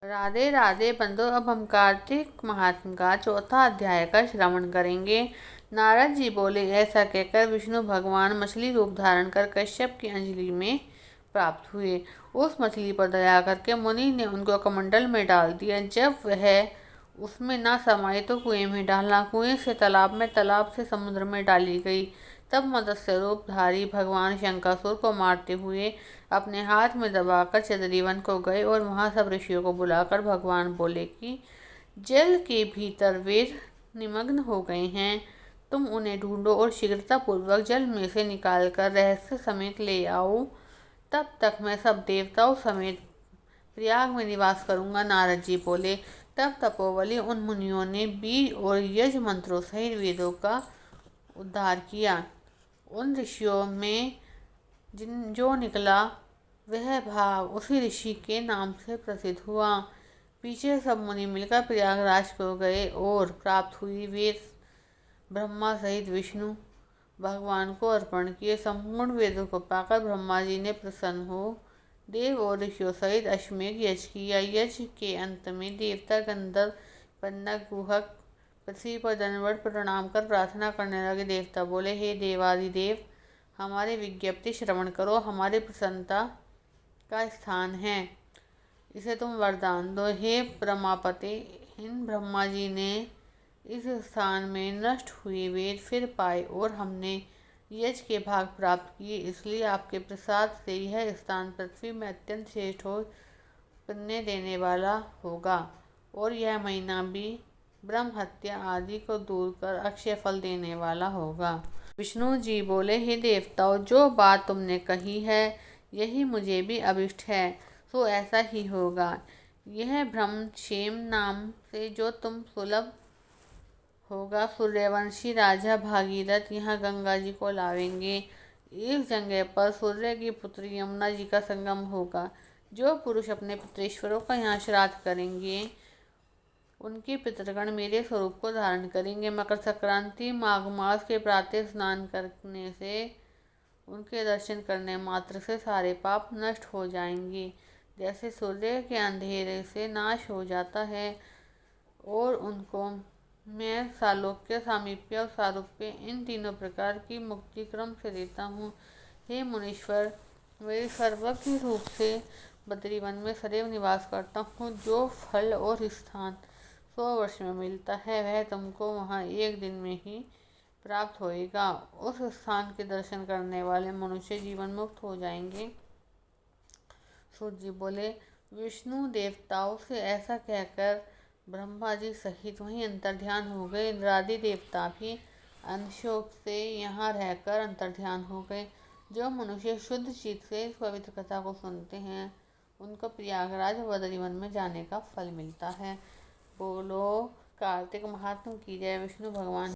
राधे राधे बंधु, अब हम कार्तिक महात्म्य का चौथा अध्याय का श्रवण करेंगे। नारद जी बोले, ऐसा कहकर विष्णु भगवान मछली रूप धारण कर कश्यप की अंजलि में प्राप्त हुए। उस मछली पर दया करके मुनि ने उनको कमंडल में डाल दिया। जब वह उसमें ना समाई तो कुएं में डालना, कुएं से तालाब में, तालाब से समुद्र में डाली गई। तब मत्स्य रूपधारी भगवान शंकासुर को मारते हुए अपने हाथ में दबाकर चंद्रीवन को गए और वहां सब ऋषियों को बुलाकर भगवान बोले कि जल के भीतर वे निमग्न हो गए हैं, तुम उन्हें ढूंढो और शीघ्रतापूर्वक जल में से निकालकर रहस्य समेत ले आओ। तब तक मैं सब देवताओं समेत प्रयाग में निवास करूंगा। नारद जी बोले, तब तपोबली उन मुनियों ने बीज और यज मंत्रों सहित वेदों का उद्धार किया। उन ऋषियों में जो निकला वह भाव उसी ऋषि के नाम से प्रसिद्ध हुआ। पीछे सब मुनि मिलकर प्रयागराज को गए और प्राप्त हुई वेद ब्रह्मा सहित विष्णु भगवान को अर्पण किए। संपूर्ण वेदों को पाकर ब्रह्मा जी ने प्रसन्न हो देव और ऋषियों सहित अश्वमेघ यज्ञ किया। यज्ञ के अंत में देवता गंधर्व पन्नग गुहक पृथ्वी पर दंडवत प्रणाम कर प्रार्थना करने लगे। देवता बोले, हे देवादिदेव, हमारी विज्ञप्ति श्रवण करो, हमारी प्रसन्नता का स्थान है, इसे तुम वरदान दो। हे ब्रह्मापते, इन ब्रह्मा जी ने इस स्थान में नष्ट हुए वेद फिर पाए और हमने यज्ञ के भाग प्राप्त किए, इसलिए आपके प्रसाद से यह स्थान पृथ्वी में अत्यंत श्रेष्ठ हो पुण्य देने वाला होगा और यह महीना भी ब्रह्म हत्या आदि को दूर कर अक्षय फल देने वाला होगा। विष्णु जी बोले, हे देवताओं, जो बात तुमने कही है यही मुझे भी अभिष्ट है, तो ऐसा ही होगा। यह ब्रह्मक्षेम नाम से जो तुम सुलभ होगा, सूर्यवंशी राजा भागीरथ यहाँ गंगा जी को लावेंगे। इस जगह पर सूर्य की पुत्री यमुना जी का संगम होगा। जो पुरुष अपने पितरेश्वरों का यहाँ श्राद्ध करेंगे उनके पितृगण मेरे स्वरूप को धारण करेंगे। मकर संक्रांति माघ मास के प्रातः स्नान करने से उनके दर्शन करने मात्र से सारे पाप नष्ट हो जाएंगे। जैसे सूर्य के अंधेरे से नाश हो जाता है और उनको मैं सालोक्य, सामीप्य और सारूप्य इन तीनों प्रकार की मुक्ति क्रम से देता हूँ। हे मुनीश्वर, मेरे सर्वज्ञ रूप से बद्रीवन में सदैव निवास करता हूँ। जो फल और स्थान 100 वर्ष में मिलता है वह तुमको वहाँ एक दिन में ही प्राप्त होएगा। उस स्थान के दर्शन करने वाले मनुष्य जीवन मुक्त हो जाएंगे। सूर्य जी बोले, विष्णु देवताओं से ऐसा कहकर ब्रह्मा जी सहित वहीं अंतर्ध्यान हो गए। इंद्रादि देवता भी अंशोक से यहाँ रहकर अंतर्ध्यान हो गए। जो मनुष्य शुद्ध चित्त से इस पवित्र कथा को सुनते हैं उनको प्रयागराज बद्रीवन में जाने का फल मिलता है। बोलो कार्तिक महात्म्य की जय। विष्णु भगवान